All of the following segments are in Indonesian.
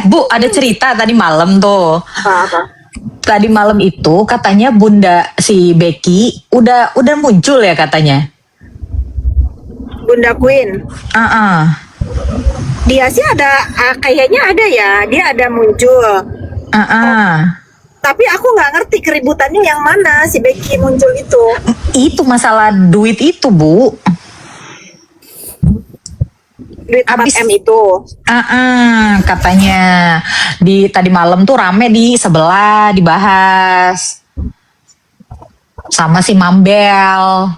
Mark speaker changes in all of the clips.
Speaker 1: Bu, ada cerita tadi malam tuh.
Speaker 2: Apa?
Speaker 1: Tadi malam itu katanya Bunda si Becky udah muncul ya katanya.
Speaker 2: Bunda Queen. Dia sih ada, kayaknya ada ya. Dia ada muncul. Tapi aku nggak ngerti keributannya yang mana si Becky muncul itu.
Speaker 1: Itu masalah duit itu, Bu.
Speaker 2: Duit 4M itu.
Speaker 1: Katanya tadi malam tuh rame di sebelah dibahas sama si Mambel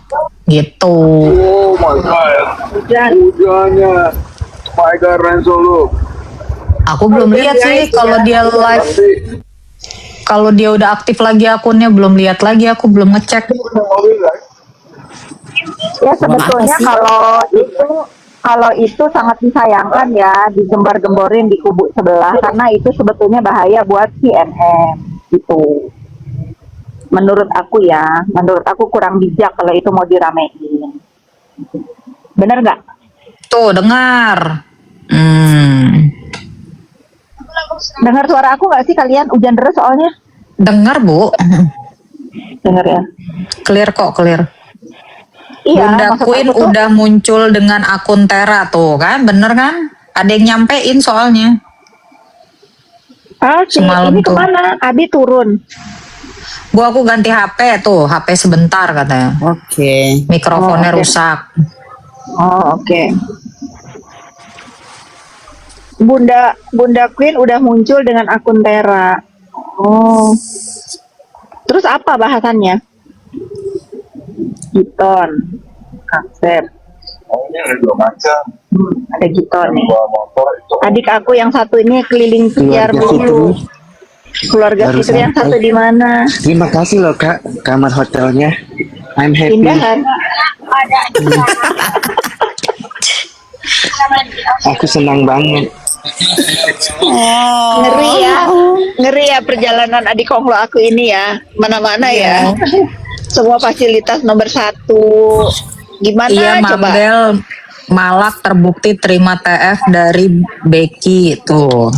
Speaker 1: gitu.
Speaker 3: Oh my god. Hujannya. My god, Renzo lu.
Speaker 1: Aku belum lihat sih kalau dia live. Kalau dia udah aktif lagi akunnya, belum lihat lagi, aku belum ngecek.
Speaker 2: Ya sebetulnya kalau itu sangat disayangkan ya, digembar-gemborin di kubu sebelah, karena itu sebetulnya bahaya buat CNN gitu. Menurut aku kurang bijak kalau itu mau diramein. Bener nggak?
Speaker 1: Tuh dengar.
Speaker 2: Dengar suara aku nggak sih kalian? Hujan deras soalnya.
Speaker 1: Dengar, Bu.
Speaker 2: Dengar ya.
Speaker 1: Clear kok, clear.
Speaker 2: Iya,
Speaker 1: Bunda Queen udah muncul dengan akun Tera tuh kan, bener kan? Ada yang nyampein soalnya.
Speaker 2: Semalam ini tuh. Kemana? Abi turun.
Speaker 1: Bu, aku ganti HP tuh, HP sebentar katanya.
Speaker 4: Oke.
Speaker 1: Mikrofonnya rusak.
Speaker 2: Oke. Bunda Queen udah muncul dengan akun Tera. Terus apa bahasannya? Giton, Kasep. Ada Giton nih. Adik aku yang satu ini keliling biar dulu. Keluarga Fitri yang satu di mana?
Speaker 4: Terima kasih loh Kak, kamar hotelnya. I'm happy.
Speaker 2: Indah kan?
Speaker 4: Aku senang banget.
Speaker 2: Ngeri ya perjalanan adik konglo aku ini ya, mana-mana ya. Semua fasilitas nomor 1. Gimana
Speaker 1: iya,
Speaker 2: coba?
Speaker 1: Mambel Malak terbukti terima TF dari Becky tuh.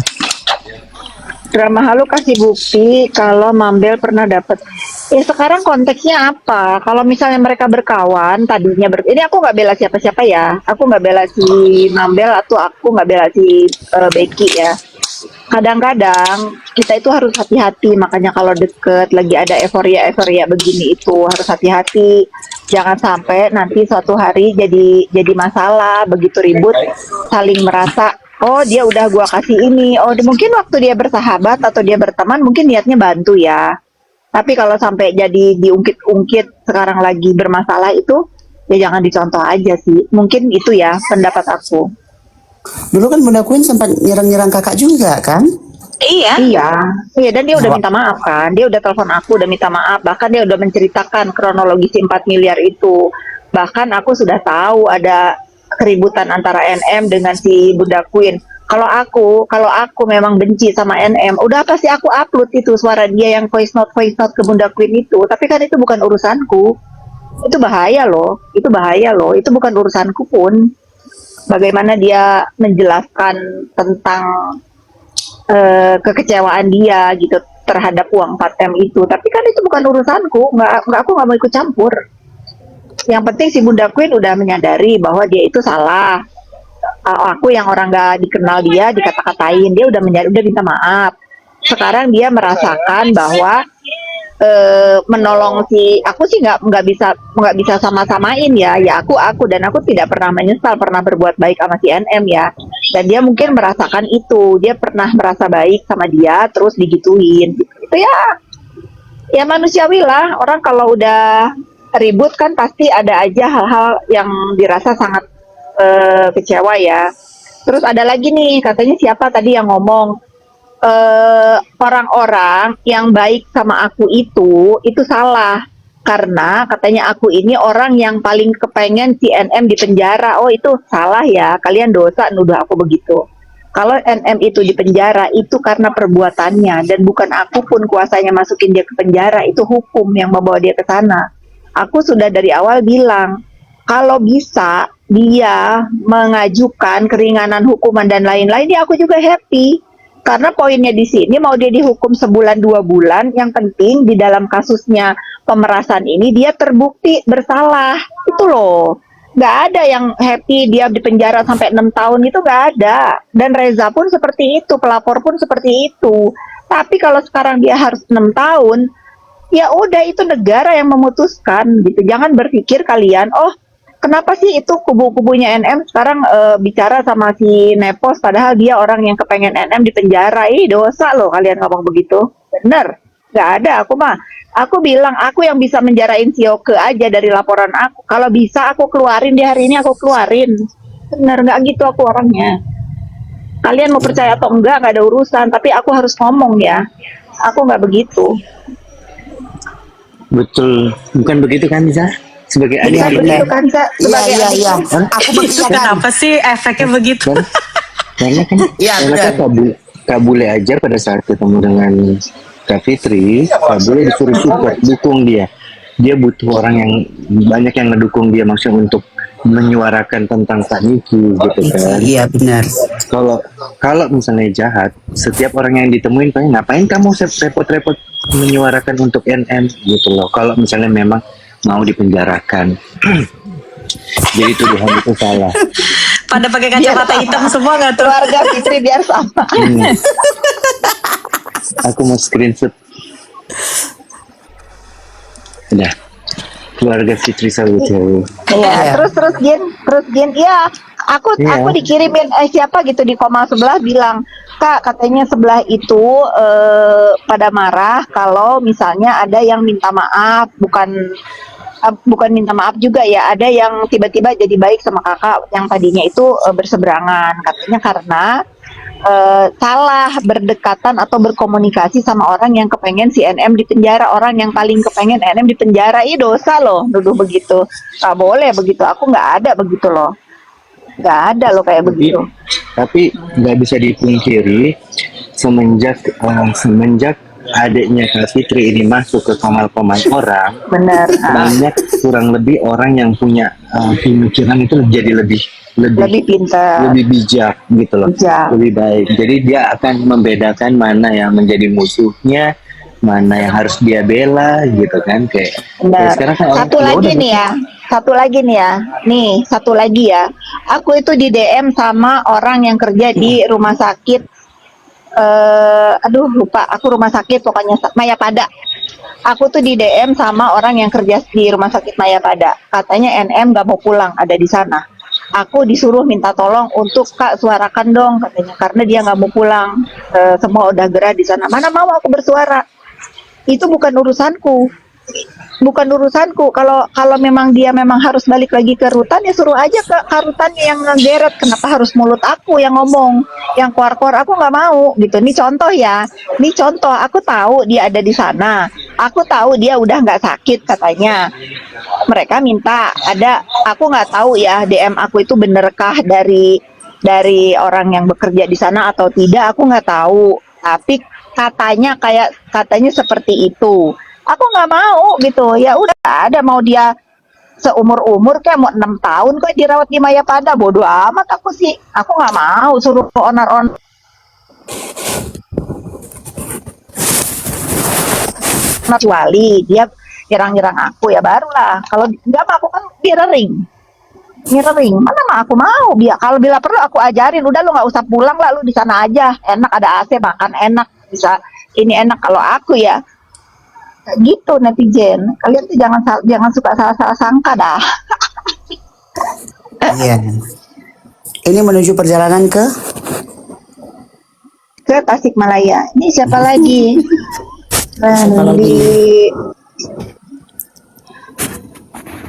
Speaker 2: Drama Halu kasih bukti kalau Mambel pernah dapat. Sekarang konteksnya apa? Kalau misalnya mereka berkawan tadinya ini aku nggak bela siapa-siapa ya. Aku nggak bela si Mambel atau aku nggak bela si Becky ya. Kadang-kadang kita itu harus hati-hati, makanya kalau deket lagi ada euforia begini itu harus hati-hati. Jangan sampai nanti suatu hari jadi masalah, begitu ribut saling merasa dia udah gua kasih ini. Mungkin waktu dia bersahabat atau dia berteman mungkin niatnya bantu ya. Tapi kalau sampai jadi diungkit-ungkit sekarang lagi bermasalah itu ya jangan dicontoh aja sih. Mungkin itu ya pendapat aku.
Speaker 4: Dulu kan Bunda Queen sempat nyerang-nyerang kakak juga kan?
Speaker 2: Iya, dan dia udah minta maaf kan. Dia udah telepon aku, udah minta maaf. Bahkan dia udah menceritakan kronologi si 4 miliar itu. Bahkan aku sudah tahu ada keributan antara NM dengan si Bunda Queen. Kalau aku memang benci sama NM, udah pasti aku upload itu suara dia yang voice note ke Bunda Queen itu. Tapi kan itu bukan urusanku. Itu bahaya loh. Itu bukan urusanku pun. Bagaimana dia menjelaskan tentang kekecewaan dia gitu terhadap uang 4M itu. Tapi kan itu bukan urusanku. Aku nggak mau ikut campur. Yang penting si Bunda Queen udah menyadari bahwa dia itu salah. Aku yang orang nggak dikenal dia dikata-katain, dia udah minta maaf. Sekarang dia merasakan bahwa menolong aku sih nggak bisa sama-samain ya aku dan aku tidak pernah menyesal pernah berbuat baik sama si NM ya, dan dia mungkin merasakan itu, dia pernah merasa baik sama dia terus digituin itu ya manusiawi lah, orang kalau udah ribut kan pasti ada aja hal-hal yang dirasa sangat kecewa ya. Terus ada lagi nih katanya siapa tadi yang ngomong orang-orang yang baik sama aku itu salah karena katanya aku ini orang yang paling kepengen si NM di penjara. Itu salah ya, kalian dosa nuduh aku begitu. Kalau NM itu di penjara itu karena perbuatannya dan bukan aku pun kuasanya masukin dia ke penjara, itu hukum yang membawa dia ke sana. Aku sudah dari awal bilang kalau bisa dia mengajukan keringanan hukuman dan lain-lain, ya aku juga happy. Karena poinnya di sini mau dia dihukum sebulan 2 bulan, yang penting di dalam kasusnya pemerasan ini dia terbukti bersalah. Itu loh. Nggak ada yang happy dia di penjara sampai 6 tahun itu, nggak ada. Dan Reza pun seperti itu, pelapor pun seperti itu. Tapi kalau sekarang dia harus 6 tahun, ya udah itu negara yang memutuskan gitu. Jangan berpikir kalian, oh kenapa sih itu kubu-kubunya NM sekarang bicara sama si Nepos padahal dia orang yang kepengen NM di penjara. Ih, dosa loh kalian ngomong begitu. Bener. Nggak ada, aku mah. Aku bilang aku yang bisa menjarain si Yoke aja dari laporan aku. Kalau bisa aku keluarin di hari ini, aku keluarin. Bener, nggak gitu aku orangnya. Kalian mau percaya atau enggak, nggak ada urusan. Tapi aku harus ngomong ya. Aku nggak begitu.
Speaker 5: Betul, bukan begitu kan Za? Sebagai adik
Speaker 2: Bukan
Speaker 5: kita
Speaker 2: begitu kan, Sa?
Speaker 4: Iya,
Speaker 2: Sebagai
Speaker 4: iya,
Speaker 2: adik.
Speaker 4: iya. Aku
Speaker 1: Itu
Speaker 4: mengiyakan.
Speaker 1: kenapa sih efeknya begitu?
Speaker 5: kan, karena kan,
Speaker 4: Iya,
Speaker 5: karena kan
Speaker 4: benar.
Speaker 5: Kak Bule aja pada saat ketemu dengan Kak Fitri, Kak Bule disuruh support, dukung dia. Dia butuh orang yang banyak yang ngedukung dia, maksudnya untuk menyuarakan tentang Kak Niki gitu kan.
Speaker 4: Iya, benar.
Speaker 5: Kalau kalau misalnya jahat, setiap orang yang ditemuin paling ngapain kamu repot-repot menyuarakan untuk NM gitu loh. Kalau misalnya memang mau dipenjarakan, jadi tuduhan itu salah.
Speaker 1: Pada pakai kacamata hitam semua nggak tuh?
Speaker 2: Keluarga Fitri biar sama.
Speaker 5: Aku mau screenshot. Udah. Keluarga Fitri Sawitri.
Speaker 2: Iya, terus Gin, iya. Aku
Speaker 5: Iya.
Speaker 2: dikirimin siapa gitu di Komal sebelah bilang, Kak, katanya sebelah itu pada marah kalau misalnya ada yang minta maaf, bukan minta maaf juga ya, ada yang tiba-tiba jadi baik sama kakak yang tadinya itu berseberangan, katanya karena salah berdekatan atau berkomunikasi sama orang yang kepengen si NM di penjara, orang yang paling kepengen NM di penjara. Ih, dosa loh nuduh begitu. Nggak boleh begitu, aku nggak ada begitu loh, nggak ada loh kayak begitu.
Speaker 5: Tapi nggak bisa dipungkiri semenjak adiknya Kak Fitri ini masuk ke komal-komal orang,
Speaker 2: Bener.
Speaker 5: banyak kurang lebih orang yang punya pemikiran itu jadi
Speaker 2: Lebih pintar.
Speaker 5: lebih bijak gitu loh,
Speaker 2: Bijak.
Speaker 5: lebih baik. Jadi dia akan membedakan mana yang menjadi musuhnya, mana yang harus dia bela gitu kan, kayak
Speaker 2: Benar.
Speaker 5: sekarang kan orang
Speaker 2: Satu
Speaker 5: ya
Speaker 2: lagi
Speaker 5: udah,
Speaker 2: nih ya. Satu lagi ya. Aku itu di DM sama orang yang kerja di rumah sakit. Aduh lupa. Aku rumah sakit pokoknya Mayapada. Aku tuh di DM sama orang yang kerja di rumah sakit Mayapada. Katanya NM gak mau pulang, ada di sana. Aku disuruh minta tolong untuk Kak suarakan dong katanya, karena dia nggak mau pulang. Semua udah gerah di sana. Mana mau aku bersuara? Itu bukan urusanku. Kalau memang dia memang harus balik lagi ke rutan, ya suruh aja ke rutan yang ngegeret. Kenapa harus mulut aku yang ngomong, yang keluar aku nggak mau gitu. Ini contoh ya, ini contoh. Aku tahu dia ada di sana, aku tahu dia udah nggak sakit katanya. Mereka minta aku nggak tahu ya DM aku itu benerkah dari orang yang bekerja di sana atau tidak, aku nggak tahu. Tapi katanya seperti itu. Aku nggak mau gitu. Ya udah, ada mau dia seumur kayak mau 6 tahun kok dirawat di Mayapada, bodoh amat aku sih. Aku nggak mau suruh onar-onar, kecuali dia nyerang-nyerang aku ya barulah. Kalau enggak mah aku kan mirroring. Mana mah aku mau. Kalau bila perlu aku ajarin, udah lu nggak usah pulang lah, lu di sana aja. Enak, ada AC, makan enak, bisa ini enak. Kalau aku ya gitu netizen. Kalian tuh jangan suka salah-salah sangka dah.
Speaker 4: Iya. Ini menuju perjalanan ke
Speaker 2: Tasikmalaya. Ini siapa lagi?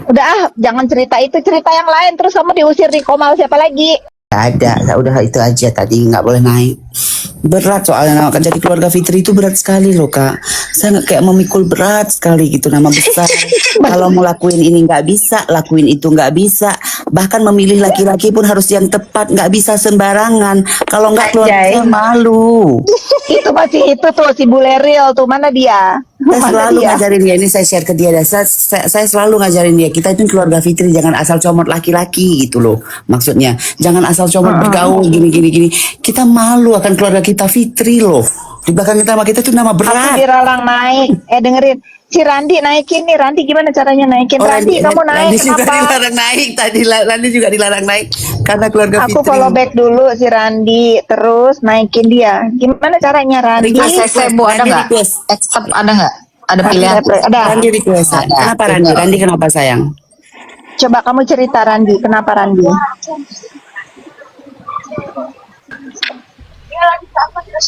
Speaker 2: Udah jangan cerita itu, cerita yang lain terus kamu diusir di Komal siapa lagi?
Speaker 4: Gak ada, udah itu aja tadi nggak boleh naik. Berat soalnya kan jadi keluarga Fitri itu berat sekali loh Kak. Saya kayak memikul berat sekali gitu, nama besar. Kalau mau lakuin ini nggak bisa, lakuin itu nggak bisa. Bahkan memilih laki-laki pun harus yang tepat, nggak bisa sembarangan. Kalau nggak keluarga
Speaker 2: Anjay.
Speaker 4: saya malu.
Speaker 2: Itu masih itu tuh si Buleril tuh, mana dia?
Speaker 4: Saya
Speaker 2: Mana
Speaker 4: selalu
Speaker 2: dia?
Speaker 4: ngajarin dia, ini saya share ke dia. Saya selalu ngajarin dia, kita itu keluarga Fitri, jangan asal comot laki-laki gitu loh. Maksudnya, jangan asal comot bergaul gini. Kita malu akan keluarga kita Fitri loh. Di belakang kita sama kita tuh nama
Speaker 2: Aku
Speaker 4: berat.
Speaker 2: dilarang naik. Dengerin. Si Randi naikin nih. Randi gimana caranya naikin? Randi, kamu naik.
Speaker 4: Randi juga
Speaker 2: Kenapa?
Speaker 4: dilarang naik tadi. Randi juga dilarang naik karena keluarga
Speaker 2: Aku
Speaker 4: Fitri.
Speaker 2: follow back dulu si Randi. Terus naikin dia. Gimana caranya Randi?
Speaker 1: ACC Bu ada
Speaker 4: Randi
Speaker 1: nggak?
Speaker 4: request.
Speaker 1: Accept ada nggak? Ada pilihan?
Speaker 2: Ada.
Speaker 4: Randi request.
Speaker 1: Ada.
Speaker 4: Kenapa Randi? Randi kenapa sayang?
Speaker 2: Coba kamu cerita Randi. Kenapa Randi?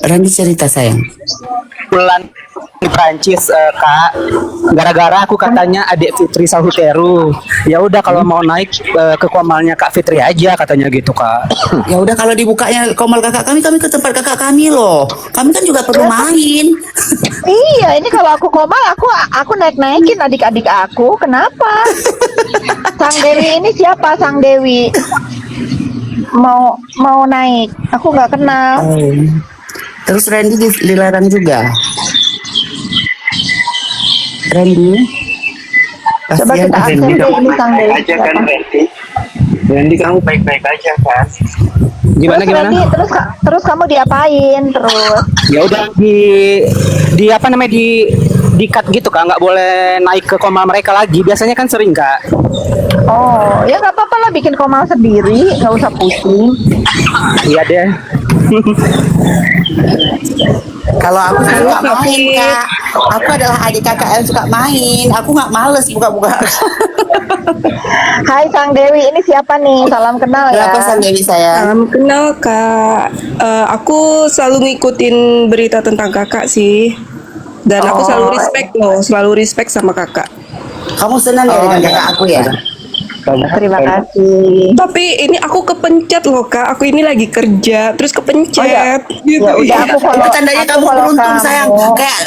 Speaker 4: Randi cerita sayang.
Speaker 6: Bulan di Prancis Kak, gara-gara aku katanya adik Fitri Sahuteru. Ya udah kalau mau naik ke komalnya Kak Fitri aja katanya gitu Kak.
Speaker 4: Ya udah kalau dibukanya komal kakak kami ke tempat kakak kami loh. Kami kan juga perlu main.
Speaker 2: Iya, ini kalau aku komal, aku naik-naikin adik-adik aku. Kenapa? Sang Dewi ini siapa? Sang Dewi mau naik. Aku nggak kenal.
Speaker 4: Oh. Terus Randy dilarang juga. Randy.
Speaker 2: Coba
Speaker 4: Kasihan
Speaker 2: kita
Speaker 4: Randy.
Speaker 2: akses deh ini Sang Dewi.
Speaker 5: Aja kan
Speaker 2: siapa.
Speaker 5: Randy. Randy kamu baik-baik aja kan?
Speaker 6: Gimana
Speaker 2: Terus
Speaker 6: gimana?
Speaker 2: Randy, terus kamu diapain terus?
Speaker 6: Ya udah di apa namanya di cut gitu Kak, nggak boleh naik ke komal mereka lagi. Biasanya kan sering Kak.
Speaker 2: Oh, ya nggak apa-apa lah bikin komal sendiri, nggak usah pusing.
Speaker 6: Iya deh.
Speaker 4: Kalau aku suka main kak. Aku adalah adik kakak yang suka main. Aku nggak males buka-buka.
Speaker 2: Hai Sang Dewi, ini siapa nih? Salam kenal ya.
Speaker 4: Berapa Sang Dewi sayang?
Speaker 7: Salam kenal Kak. Aku selalu ngikutin berita tentang Kakak sih. Dan aku selalu respect loh, selalu respect sama Kakak.
Speaker 4: Kamu senang ya dengan kakak aku ya?
Speaker 2: Terima kasih.
Speaker 7: Tapi ini aku kepencet loh Kak. Aku ini lagi kerja, terus kepencet. Gitu.
Speaker 2: Ya udah aku follow.
Speaker 4: Itu tandanya
Speaker 2: aku
Speaker 4: kamu
Speaker 2: follow
Speaker 4: beruntung
Speaker 2: kamu.
Speaker 4: sayang.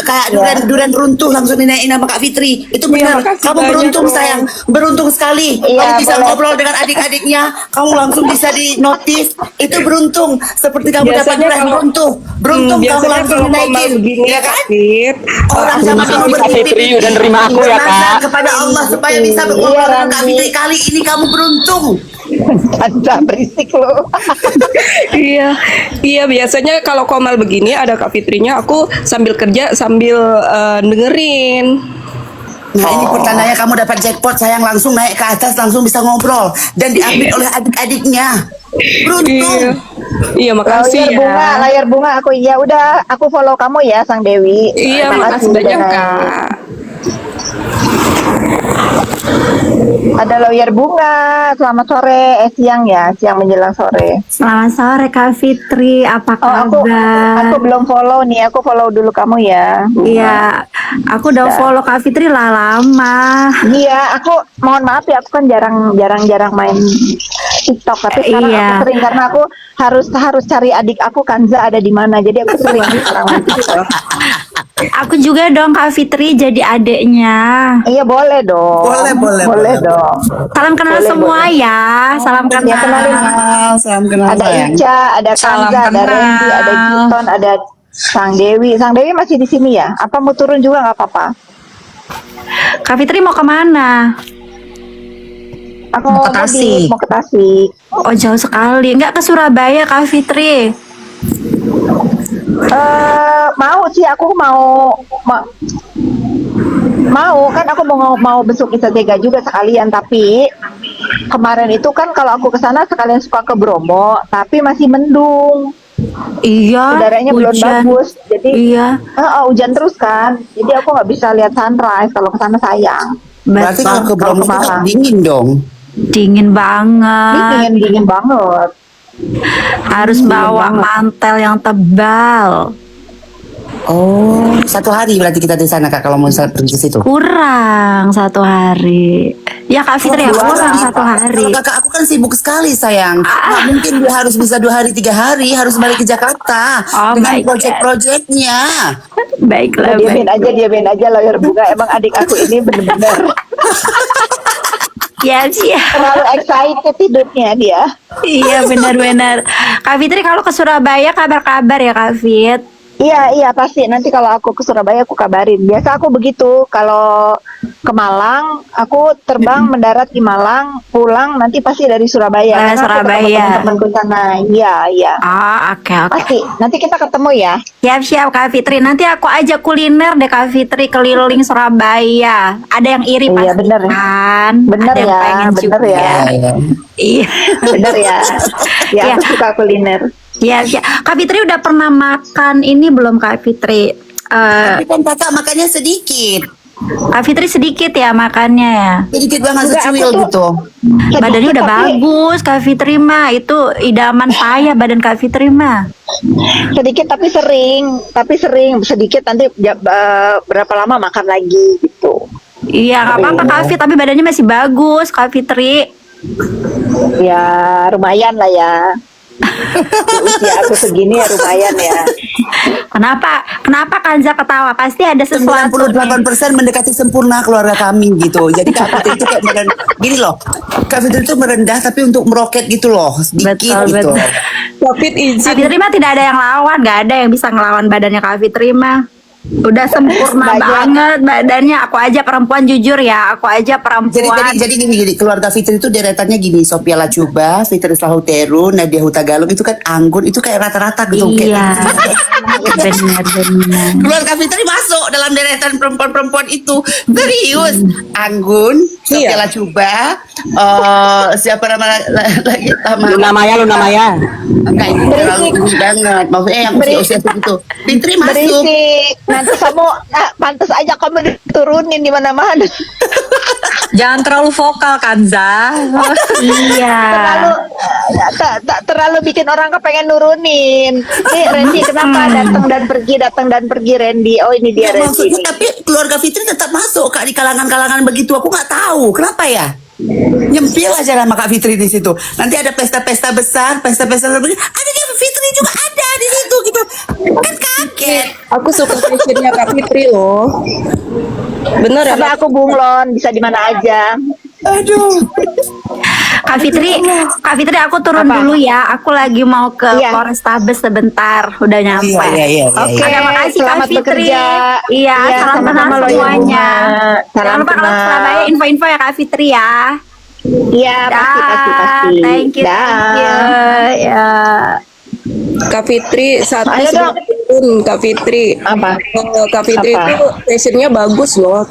Speaker 4: Kayak duran runtuh langsung dinaikin sama Kak Fitri. Itu benar.
Speaker 7: makasih
Speaker 4: Kamu
Speaker 7: banyak,
Speaker 4: beruntung
Speaker 7: loh.
Speaker 4: sayang. Beruntung sekali.
Speaker 2: Iya,
Speaker 4: Kamu bisa
Speaker 2: boleh.
Speaker 4: ngobrol dengan adik-adiknya. Kamu langsung bisa di notice. Itu beruntung. Seperti kamu dapat
Speaker 7: Biasanya
Speaker 4: duran
Speaker 7: kalau-
Speaker 4: runtuh. Beruntung kamu
Speaker 7: biasanya
Speaker 4: langsung
Speaker 7: kalau komal
Speaker 4: dinaikin.
Speaker 7: begini
Speaker 4: Ya kan?
Speaker 7: Fit,
Speaker 4: Orang
Speaker 7: aku
Speaker 4: sama
Speaker 7: bisa
Speaker 4: kamu
Speaker 6: Kak Fitri udah nerima aku ya
Speaker 4: bernazar
Speaker 6: Kak.
Speaker 4: kepada Allah supaya bisa
Speaker 2: Iya,
Speaker 4: berkomunikasi dengan Kak
Speaker 2: Randi.
Speaker 4: Fitri. Kali ini kamu beruntung.
Speaker 2: Anda berisik loh.
Speaker 7: Iya, iya biasanya kalau komal begini ada Kak Fitrinya, aku sambil kerja sambil dengerin.
Speaker 4: Nah ini pertandanya kamu dapat jackpot sayang, langsung naik ke atas, langsung bisa ngobrol dan diambil oleh adik-adiknya. Beruntung.
Speaker 7: Iya, makasih
Speaker 2: Layar
Speaker 7: ya.
Speaker 2: bunga aku iya udah aku follow kamu ya Sang Dewi.
Speaker 7: Iya,
Speaker 2: Terima
Speaker 7: makasih
Speaker 2: kasih,
Speaker 7: banyak
Speaker 2: udah
Speaker 7: Kak.
Speaker 2: naik. Ada lawyer bunga. Selamat sore, siang ya, siang menjelang sore.
Speaker 8: Selamat sore Kak Fitri, apa
Speaker 2: Oh, aku
Speaker 8: kabar?
Speaker 2: belum follow nih, aku follow dulu kamu ya.
Speaker 8: Iya, aku udah follow Kak Fitri lah lama.
Speaker 2: Iya, aku mohon maaf ya, aku kan jarang main TikTok, tapi sekarang
Speaker 8: Iya.
Speaker 2: aku sering karena aku harus cari adik aku Kanza ada di mana, jadi aku sering sekarang main TikTok.
Speaker 8: Aku juga dong Kak Fitri jadi adeknya.
Speaker 2: Iya boleh dong. Boleh dong.
Speaker 8: Salam kenal
Speaker 2: Boleh,
Speaker 8: semua
Speaker 2: boleh.
Speaker 8: ya, salam
Speaker 2: Ya,
Speaker 8: kenal.
Speaker 2: kenalin.
Speaker 4: Salam kenal
Speaker 2: Ada
Speaker 4: sayang.
Speaker 2: Ica, ada
Speaker 1: Salam
Speaker 2: Kanza, ada
Speaker 1: kenal.
Speaker 2: Randy, ada Giton, ada Sang Dewi. Sang Dewi masih di sini ya? Apa mau turun juga nggak apa-apa?
Speaker 8: Kak Fitri mau kemana?
Speaker 2: Aku
Speaker 1: Mau
Speaker 2: mau
Speaker 1: ke Tasik.
Speaker 2: mau ke Tasik.
Speaker 8: Oh jauh sekali, nggak ke Surabaya Kak Fitri?
Speaker 2: Mau sih aku mau kan aku mau besok Isa Tega juga sekalian, tapi kemarin itu kan kalau aku ke sana sekalian suka ke Bromo tapi masih mendung,
Speaker 8: Iya,
Speaker 2: udaranya belum
Speaker 8: hujan.
Speaker 2: bagus, jadi
Speaker 8: Iya,
Speaker 2: hujan terus kan, jadi aku nggak bisa lihat sunrise kalau ke sana, sayang.
Speaker 4: Berarti kalau ke Bromo itu
Speaker 2: Malang.
Speaker 4: dingin dong.
Speaker 8: dingin banget.
Speaker 2: Dingin banget.
Speaker 8: Harus bawa
Speaker 2: banget.
Speaker 8: mantel yang tebal.
Speaker 4: Oh, 1 hari berarti kita di sana Kak kalau mau pergi ke situ.
Speaker 8: Kurang 1 hari. Ya Kak Fitri, ya kurang 1 hari.
Speaker 4: Kalau kakak aku kan sibuk sekali sayang. Nggak mungkin dia harus bisa 2 hari 3 hari harus balik ke Jakarta
Speaker 8: Oh
Speaker 4: dengan
Speaker 8: my God.
Speaker 4: project-projectnya.
Speaker 8: Baiklah, baik.
Speaker 2: Diamin aja lawyer Bunga. Emang adik aku ini bener-bener
Speaker 8: Ya siap.
Speaker 2: terlalu excited hidupnya dia.
Speaker 8: Iya benar-benar. Kak Fitri kalau ke Surabaya kabar-kabar ya Kak Fit.
Speaker 2: Iya pasti. Nanti kalau aku ke Surabaya aku kabarin. Biasa aku begitu. Kalau ke Malang, aku terbang mendarat di Malang, pulang nanti pasti dari Surabaya. Karena aku
Speaker 8: Surabaya.
Speaker 2: ketemu teman-temanku sana. Iya.
Speaker 8: Oh oke.
Speaker 2: Pasti. Nanti kita ketemu ya.
Speaker 8: Siap-siap Kak Fitri. Nanti aku ajak kuliner deh Kak Fitri keliling Surabaya. Ada yang iri
Speaker 2: Iya,
Speaker 8: pasti
Speaker 2: bener.
Speaker 8: kan.
Speaker 2: Bener
Speaker 8: Ada yang
Speaker 2: ya,
Speaker 8: pengen
Speaker 2: bener
Speaker 8: juga.
Speaker 2: ya.
Speaker 8: Iya.
Speaker 2: Bener ya. Ya
Speaker 8: Iya.
Speaker 2: aku suka kuliner.
Speaker 8: Iya, iya. Kak Fitri udah pernah makan ini belum Kak Fitri?
Speaker 4: Tapi kan kakak makannya sedikit.
Speaker 8: Kak Fitri sedikit ya makannya ya.
Speaker 4: Sedikit banget
Speaker 2: Enggak, aku
Speaker 4: secuil
Speaker 2: tuh-
Speaker 4: gitu.
Speaker 8: Badannya udah
Speaker 2: Tapi
Speaker 8: bagus Kak Fitri mah. Itu idaman saya badan Kak Fitri mah.
Speaker 2: sedikit tapi sering sedikit nanti berapa lama makan lagi gitu.
Speaker 8: Iya, nggak apa-apa Kak Fit, tapi badannya masih bagus Kak Fitri.
Speaker 2: Ya lumayan lah ya. Di usia aku segini ya lumayan ya.
Speaker 8: Kenapa Kanza ketawa? Pasti ada sesuatu.
Speaker 4: 98% mendekati sempurna keluarga kami gitu. Jadi Kak Fitri itu kayak gini loh. Kak Fitri itu merendah tapi untuk meroket gitu loh, sedikit gitu.
Speaker 7: David
Speaker 8: Kak
Speaker 7: izin.
Speaker 8: Fitri mah tidak ada yang lawan, nggak ada yang bisa ngelawan badannya Kak Fitri mah. Udah sempurna
Speaker 2: Banyak.
Speaker 8: banget badannya. Aku aja perempuan jujur ya, aku aja perempuan.
Speaker 4: Jadi gini, keluarga Fitri itu deretannya gini, Sophia Lacuba, Fitri Sahuteru, Nadia Hutagalung itu kan anggun, itu kayak rata-rata gitu.
Speaker 8: Iya,
Speaker 4: Kayak-
Speaker 8: benar-benar.
Speaker 4: Keluarga Fitri masuk dalam deretan perempuan-perempuan itu. Serius. Anggun, Sophia
Speaker 7: Iya.
Speaker 4: Lacuba, siapa nama lagi?
Speaker 6: Luna Maya.
Speaker 4: Enggak, ini terlalu tinggi banget. Maksudnya yang usia-usia segitu. Fitri masuk.
Speaker 2: Berisik. Nanti kamu pantas aja kamu diturunin di mana-mana.
Speaker 1: Jangan terlalu vokal Kanza.
Speaker 8: Iya.
Speaker 2: Terlalu terlalu bikin orang kepengen nurunin. Nih Randy kenapa datang dan pergi Randy? Oh ini dia
Speaker 4: Ya,
Speaker 2: Randy.
Speaker 4: maksudnya tapi keluarga Fitri tetap masuk Kak di kalangan-kalangan begitu. Aku nggak tahu kenapa ya. Nyempil aja nama Kak Fitri di situ. Nanti ada pesta-pesta besar, begini. Ada dia Fitri juga ada di situ gitu. Kan kaget.
Speaker 7: Aku suka fashionnya Kak Fitri loh. Bener ya?
Speaker 2: Sampai aku bunglon bisa di mana aja.
Speaker 4: Aduh.
Speaker 8: Kak Fitri aku turun
Speaker 2: Apa?
Speaker 8: dulu ya. Aku lagi mau ke
Speaker 2: Iya.
Speaker 8: Polrestabes sebentar. Udah nyampe.
Speaker 4: Iya.
Speaker 2: Oke,
Speaker 8: Terima kasih Kak
Speaker 2: selamat
Speaker 8: Fitri.
Speaker 2: bekerja.
Speaker 8: Iya, salam
Speaker 2: sama-sama
Speaker 8: kenal
Speaker 2: loh, ya,
Speaker 8: semuanya.
Speaker 2: Bunga.
Speaker 8: Jangan
Speaker 2: Salam
Speaker 8: lupa kalau
Speaker 2: kenal.
Speaker 8: Surabaya info-info ya Kak Fitri ya.
Speaker 2: Iya, pasti.
Speaker 8: Thank you. Ya.
Speaker 7: Kak Fitri satu
Speaker 2: Ayo dong.
Speaker 7: turun Kak Fitri.
Speaker 2: Apa?
Speaker 7: Kak Fitri
Speaker 2: Apa?
Speaker 7: itu fashionnya bagus loh.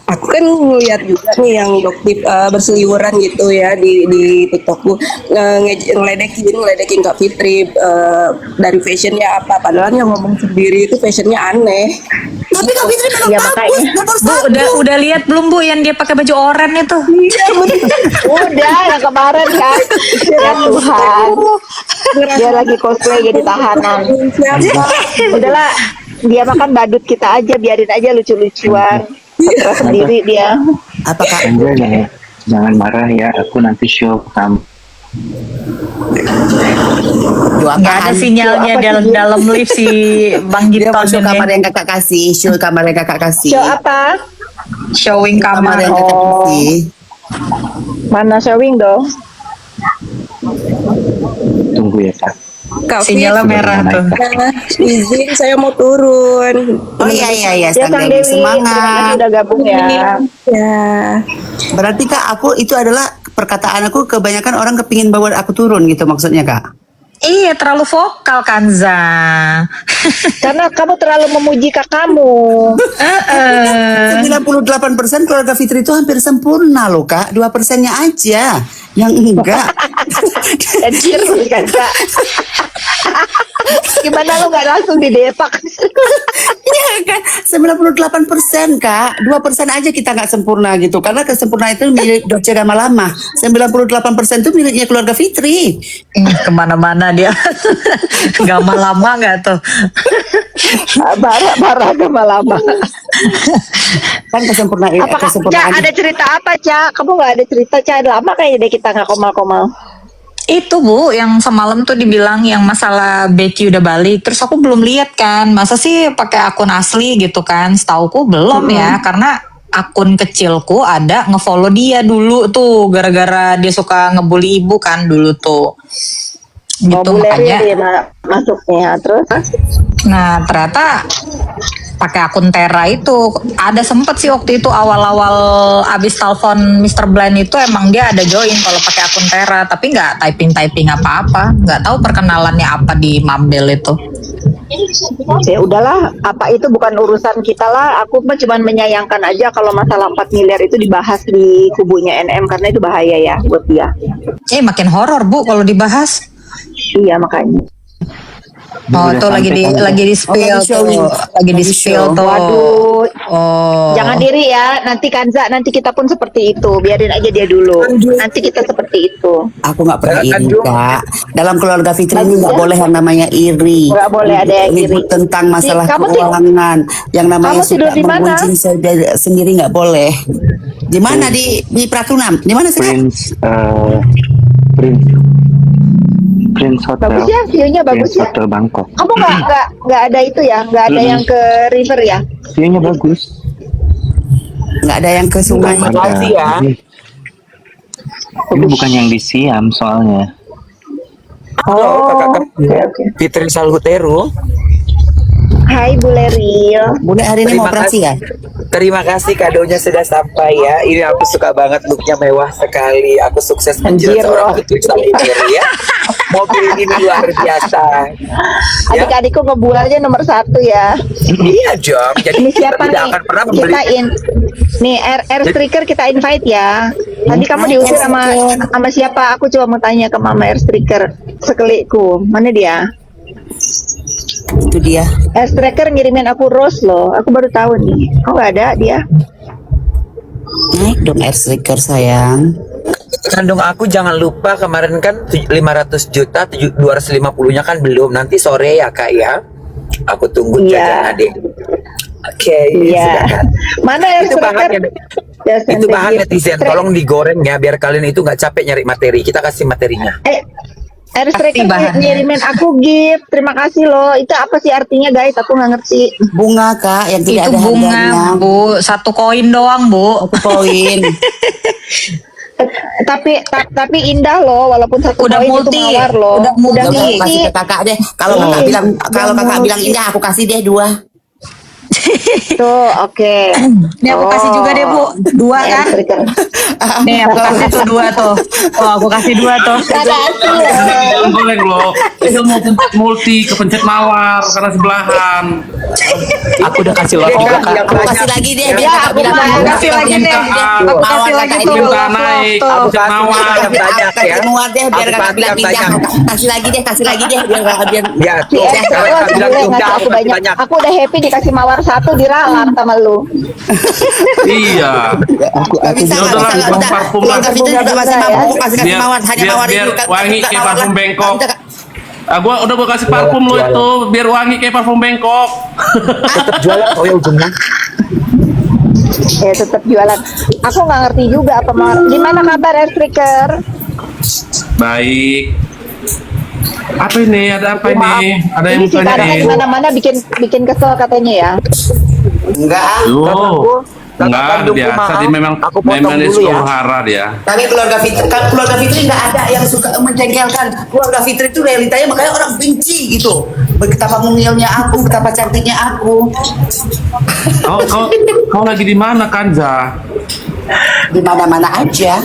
Speaker 7: Aku kan ngeliat juga nih yang dokter berseliweran gitu ya di TikTokku ngeledekin Kak Fitri dari fashionnya apa. Padahal yang ngomong sendiri itu fashionnya aneh.
Speaker 4: Tapi Kak Fitri memang
Speaker 2: Iya,
Speaker 4: bagus.
Speaker 2: makanya.
Speaker 4: Nomor
Speaker 1: Bu,
Speaker 4: satu.
Speaker 1: udah lihat belum Bu yang dia pakai baju oranye itu?
Speaker 2: Udah yang kemarin kan. Ya Tuhan. Dia lagi cosplay jadi tahanan.
Speaker 7: Siapa?
Speaker 2: Udahlah, dia makan badut kita aja, biarin aja lucu-lucuan. Stres sendiri dia.
Speaker 4: Apa Kak?
Speaker 5: Anda jangan marah ya, aku nanti show kamu.
Speaker 4: Doa
Speaker 1: Nggak ada sinyalnya
Speaker 2: Apa sih,
Speaker 1: dalam
Speaker 2: Bu?
Speaker 1: dalam lift si Bang
Speaker 4: Dia
Speaker 1: Giton
Speaker 4: masuk kamar
Speaker 1: ini.
Speaker 4: yang kakak kasih, show kamar yang kakak kasih.
Speaker 2: Show apa?
Speaker 1: Showing
Speaker 4: Kamar
Speaker 1: kamar.
Speaker 4: yang kakak
Speaker 2: Oh.
Speaker 4: kasih.
Speaker 2: Mana showing dong?
Speaker 5: Tunggu ya Kak.
Speaker 7: Kak
Speaker 1: Sinyalnya
Speaker 7: Fitri,
Speaker 1: merah tuh.
Speaker 7: izin saya mau turun.
Speaker 4: Oh iya,
Speaker 2: Ya
Speaker 4: Sang
Speaker 2: Kang
Speaker 4: Dewi
Speaker 2: Dewi, terima kasih
Speaker 4: semangat.
Speaker 2: udah gabung ya.
Speaker 7: Ya.
Speaker 4: Berarti Kak, aku itu adalah perkataan aku kebanyakan orang kepingin bawa aku turun gitu maksudnya Kak.
Speaker 1: Iya, terlalu vokal Kanza.
Speaker 2: Karena kamu terlalu memuji kakakmu.
Speaker 4: 98% keluarga Fitri itu hampir sempurna loh Kak. 2%-nya aja yang enggak.
Speaker 2: Anjir, kan Kak. Gimana lu gak langsung didepak?
Speaker 4: Iya kan, 98% Kak. 2% aja kita nggak sempurna gitu. Karena kesempurnaan itu milik Dolce Gabbana. 98% itu miliknya keluarga Fitri.
Speaker 1: Kemana-mana dia. Gak lama nggak tuh?
Speaker 2: Marah lama-lama.
Speaker 4: Kan kesempurnaan
Speaker 2: Apakah Ca
Speaker 4: kesempurnaan
Speaker 2: ada cerita apa, Ca? Kamu nggak ada cerita, Ca? Lama kayaknya deh kita nggak komal-komal.
Speaker 1: Itu Bu, yang semalam tuh dibilang yang masalah Becky udah balik. Terus aku belum lihat kan, masa sih pakai akun asli gitu kan? Setauku belum ya, karena akun kecilku ada ngefollow dia dulu tuh, gara-gara dia suka ngebully ibu kan dulu tuh. Gitu
Speaker 2: Bu Leri
Speaker 1: makanya.
Speaker 2: dia masuknya, terus?
Speaker 1: Nah ternyata pakai akun Tera itu ada sempet sih waktu itu awal-awal abis telepon Mr. Blind itu emang dia ada join kalau pakai akun Tera, tapi nggak typing apa-apa, nggak tahu perkenalannya apa di Mabel itu.
Speaker 2: Ya udahlah, apa itu bukan urusan kita lah. Aku mah cuma menyayangkan aja kalau masalah 4 miliar itu dibahas di kubunya NM karena itu bahaya ya buat dia.
Speaker 1: Makin horor Bu kalau dibahas.
Speaker 2: Iya makanya.
Speaker 1: Oh tuh lagi di spill tuh, lagi di spill tuh.
Speaker 2: Waduh.
Speaker 1: Oh.
Speaker 2: Jangan diri ya, nanti Kanza, nanti kita pun seperti itu. Biarin aja dia dulu. Nanti kita seperti itu.
Speaker 4: aku nggak pernah iri Kak. Dalam keluarga Fitri ini nggak boleh yang namanya iri.
Speaker 2: Nggak boleh ada yang
Speaker 4: Ribut
Speaker 2: iri.
Speaker 4: tentang masalah
Speaker 2: Kamu
Speaker 4: keuangan. Yang namanya
Speaker 2: kamu tidur
Speaker 4: suka
Speaker 2: di mana?
Speaker 4: menggunjing sendiri nggak boleh. Di mana di Pratunam? Di mana sih Kak?
Speaker 5: Prince Hotel.
Speaker 2: Bagus ya, view-nya bagus
Speaker 5: Prince
Speaker 2: ya.
Speaker 5: Hotel Bangkok.
Speaker 2: Kamu nggak ada itu ya, nggak ada yang ke river ya?
Speaker 5: View-nya bagus.
Speaker 4: Nggak ada yang ke sungai.
Speaker 5: Ada.
Speaker 6: ya.
Speaker 5: Ini bukan yang di Siam soalnya.
Speaker 6: Halo, kakak
Speaker 2: Oke.
Speaker 6: Fitri Salhuteru.
Speaker 2: Hai Bu Leril.
Speaker 4: Bunda hari ini mau operasi ya?
Speaker 9: Terima kasih kadonya sudah sampai ya. Ini aku suka banget looknya mewah sekali. Aku sukses menjilat
Speaker 2: Anjir,
Speaker 9: seorang
Speaker 2: loh.
Speaker 9: putri Salhuteru ya. Mobil ini luar biasa. Ya.
Speaker 2: Adik-adikku ngebualnya nomor 1 ya.
Speaker 9: Iya Jom. Jadi
Speaker 2: Ini
Speaker 9: kita
Speaker 2: siapa
Speaker 9: tidak
Speaker 2: nih?
Speaker 9: akan pernah membeli.
Speaker 2: Nih air striker kita invite ya. Tadi kamu diusir sama siapa? Aku coba mau tanya ke Mama air striker sekelikku. Mana dia?
Speaker 4: Itu dia.
Speaker 2: Air striker ngirimin aku rose loh. Aku baru tahu nih. Kok nggak ada dia?
Speaker 4: Naik dong air striker sayang.
Speaker 9: Kandung aku jangan lupa kemarin kan 500 juta 250-nya kan belum. Nanti sore ya Kak ya. Aku tunggu
Speaker 2: Iya.
Speaker 9: jajan adik. Oke,
Speaker 2: Iya.
Speaker 9: silakan.
Speaker 2: Mana air
Speaker 9: Itu bahan
Speaker 2: striker?
Speaker 9: ya, itu bahan netizen. Tolong digoreng ya biar kalian itu nggak capek nyari materi. Kita kasih materinya.
Speaker 2: Air striker
Speaker 1: bahannya.
Speaker 2: ngirimin aku gift. Terima kasih loh. Itu apa sih artinya guys? Aku nggak ngerti.
Speaker 4: Bunga Kak yang tidak
Speaker 1: Itu
Speaker 4: ada
Speaker 1: bunga
Speaker 4: harganya.
Speaker 1: Bu, 1 koin doang Bu.
Speaker 4: 1 koin.
Speaker 2: Tapi indah loh, walaupun 1
Speaker 1: Udah
Speaker 2: koin itu
Speaker 1: multi.
Speaker 2: mawar loh.
Speaker 1: Udah multi.
Speaker 4: Udah,
Speaker 2: multi.
Speaker 4: kasih ke kakak deh. Kalau kakak bilang indah, aku kasih deh 2.
Speaker 2: Tuh, oke.
Speaker 1: Nih aku kasih juga deh Bu, 2
Speaker 2: Air
Speaker 1: kan?
Speaker 2: striker.
Speaker 1: Nih aku kasih tuh 2 tuh. Oh aku kasih 2 tuh.
Speaker 2: Makasih loh.
Speaker 3: Jangan goreng loh. Itu mau pencet multi, kepencet mawar karena sebelahan.
Speaker 6: Aku udah kasih lot juga Kak.
Speaker 4: Aku kasih lagi deh biar
Speaker 2: Ya,
Speaker 4: kakak bilang
Speaker 2: aku
Speaker 4: indah.
Speaker 1: kasih lagi deh. Aku
Speaker 4: Mawar
Speaker 1: kasih lagi
Speaker 4: kakak
Speaker 1: tuh.
Speaker 4: ini.
Speaker 3: Minta naik,
Speaker 1: Tuh.
Speaker 3: pencet mawar.
Speaker 9: Yang banyak
Speaker 4: Kasih
Speaker 9: ya.
Speaker 4: muat deh biar
Speaker 9: Aku
Speaker 4: kakak
Speaker 9: kasih
Speaker 4: bilang
Speaker 9: yang
Speaker 4: indah. Kasih lagi deh biar kakak biar.
Speaker 9: Ya,
Speaker 2: Si
Speaker 9: tuh.
Speaker 2: Esther
Speaker 9: Sekarang
Speaker 2: lo
Speaker 9: aku bilang
Speaker 2: sebelum
Speaker 9: udah
Speaker 2: ngasih aku
Speaker 9: aku kasih
Speaker 2: banyak.
Speaker 9: banyak.
Speaker 2: Aku udah happy dikasih mawar 1 diralat sama lu.
Speaker 3: Iya.
Speaker 4: Gak bisa
Speaker 3: Ya udahlah,
Speaker 4: nggak
Speaker 3: buang
Speaker 4: bisa.
Speaker 3: parfum
Speaker 4: Keluarga
Speaker 3: lah.
Speaker 4: Fitri juga masih
Speaker 2: Biar-
Speaker 4: mampu kasih
Speaker 3: biar-
Speaker 4: mawar hanya
Speaker 3: biar-
Speaker 4: mawar
Speaker 3: biar
Speaker 4: itu.
Speaker 3: wangi kayak parfum Bangkok.
Speaker 4: Nggak bisa, Kak.
Speaker 3: Gua udah kasih parfum lo itu biar wangi kayak parfum Bangkok.
Speaker 9: Tetap jualan oh ya ujungnya.
Speaker 2: Ya tetap jualan. Aku nggak ngerti juga apa mawar. Gimana kabar air striker?
Speaker 3: Baik. Apa ini? Ada apa ini? Ada yang
Speaker 2: Ini si Karena
Speaker 3: tanyain.
Speaker 2: di mana-mana bikin kesel katanya ya.
Speaker 4: Enggak.
Speaker 3: Tuh.
Speaker 9: Kakak
Speaker 3: Enggak,
Speaker 9: kandungku
Speaker 3: biasa
Speaker 9: maaf.
Speaker 3: dia memang
Speaker 9: Aku potong
Speaker 3: dia
Speaker 9: dulu
Speaker 3: suka
Speaker 9: ya.
Speaker 3: hara dia.
Speaker 4: Tapi keluarga Fitri nggak ada yang suka menjengkelkan. Keluarga Fitri itu realitanya makanya orang benci gitu. Betapa mungilnya aku, betapa cantiknya aku.
Speaker 3: Kau lagi di mana Kanza?
Speaker 4: Di mana-mana aja.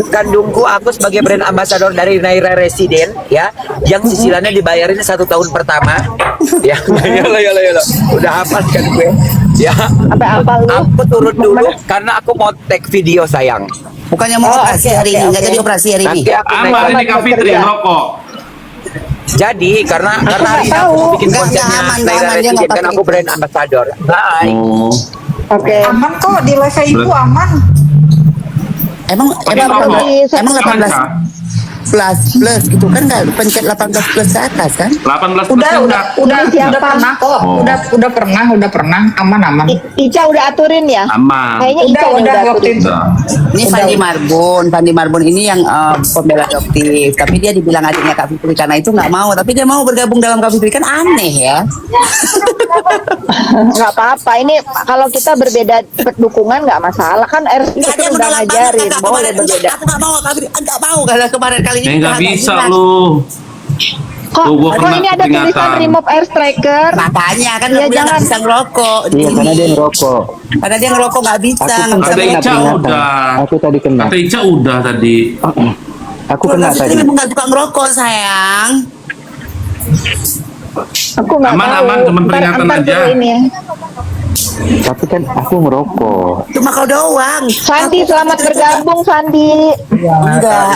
Speaker 9: Kandungku aku sebagai brand ambassador dari Naira Resident ya, yang cicilannya dibayarin 1 tahun pertama. Ya, ya. Udah hafal kan gue. Ya.
Speaker 2: Apa lu?
Speaker 9: Aku turun dulu karena aku mau take video sayang.
Speaker 4: Bukannya mau operasi
Speaker 2: oke,
Speaker 4: hari ini, nggak
Speaker 2: oke.
Speaker 4: jadi operasi hari ini.
Speaker 9: Nanti aku
Speaker 3: Aman
Speaker 9: naik.
Speaker 3: ini Kak Fitri yang rokok.
Speaker 9: Jadi karena hari ini
Speaker 2: tahu.
Speaker 9: aku mau bikin
Speaker 4: Nggak
Speaker 9: kontennya
Speaker 4: aman,
Speaker 9: Naira
Speaker 4: dia
Speaker 9: Resident
Speaker 4: nggak
Speaker 9: kan
Speaker 4: pakai
Speaker 9: aku brand ambassador. Bye.
Speaker 3: Oh.
Speaker 2: Oke.
Speaker 1: Aman kok di live ibu aman.
Speaker 4: Emang
Speaker 3: Pakai rokok.
Speaker 4: emang
Speaker 3: Kanza.
Speaker 4: plus gitu kan, nggak pencet 18 plus ke atas kan?
Speaker 3: 18
Speaker 1: Udah
Speaker 3: persen
Speaker 2: Siapa?
Speaker 1: pernah kok.
Speaker 3: Oh.
Speaker 1: Udah pernah aman.
Speaker 2: Ica udah aturin ya?
Speaker 3: aman.
Speaker 2: Kayaknya Ica yang
Speaker 1: Udah waktu
Speaker 2: aturin.
Speaker 1: itu.
Speaker 4: Ini Fandi Marbun ini yang pembela adoptif, tapi dia dibilang adiknya Kak Fitri karena itu nggak mau, tapi dia mau bergabung dalam Kak Fitri, kan aneh ya.
Speaker 2: Nggak apa-apa. Ini kalau kita berbeda dukungan nggak masalah kan.
Speaker 4: Nggak ada
Speaker 2: Itu
Speaker 4: yang
Speaker 2: udah
Speaker 4: menolak
Speaker 2: ngajarin
Speaker 4: banget,
Speaker 2: boleh berbeda.
Speaker 4: Aku nggak mau Kak Fitri, nggak mau kalau kemarin kali ini.
Speaker 3: Nggak bisa
Speaker 4: jelas.
Speaker 3: lu.
Speaker 2: Kok,
Speaker 3: Tuh, gua
Speaker 2: kok
Speaker 3: kena
Speaker 2: ini ada tulisan
Speaker 3: peringatan.
Speaker 2: remove air striker?
Speaker 4: Makanya kan
Speaker 2: Iya,
Speaker 4: aku bilang
Speaker 2: jangan.
Speaker 4: nggak bisa ngerokok.
Speaker 5: Iya, karena dia ngerokok.
Speaker 4: Karena dia ngerokok nggak bisa.
Speaker 5: Aku
Speaker 4: nggak
Speaker 5: pun
Speaker 4: bisa
Speaker 3: Kata
Speaker 5: tadi
Speaker 4: ngerokok.
Speaker 3: Ica
Speaker 5: peringatan.
Speaker 3: udah.
Speaker 5: Aku tadi kena.
Speaker 3: Kata Ica udah tadi.
Speaker 5: Aku
Speaker 4: Kak
Speaker 5: kena
Speaker 4: Fitri
Speaker 5: tadi.
Speaker 4: memang nggak suka ngerokok sayang.
Speaker 2: Aku nggak
Speaker 3: Aman,
Speaker 2: tahu.
Speaker 3: aman, cuman peringatan
Speaker 2: Ntar
Speaker 3: aja.
Speaker 2: dulu ini ya.
Speaker 5: Tapi kan aku ngerokok.
Speaker 4: Cuma kau doang.
Speaker 2: Fandi, selamat bergabung Fandi.
Speaker 4: Enggak.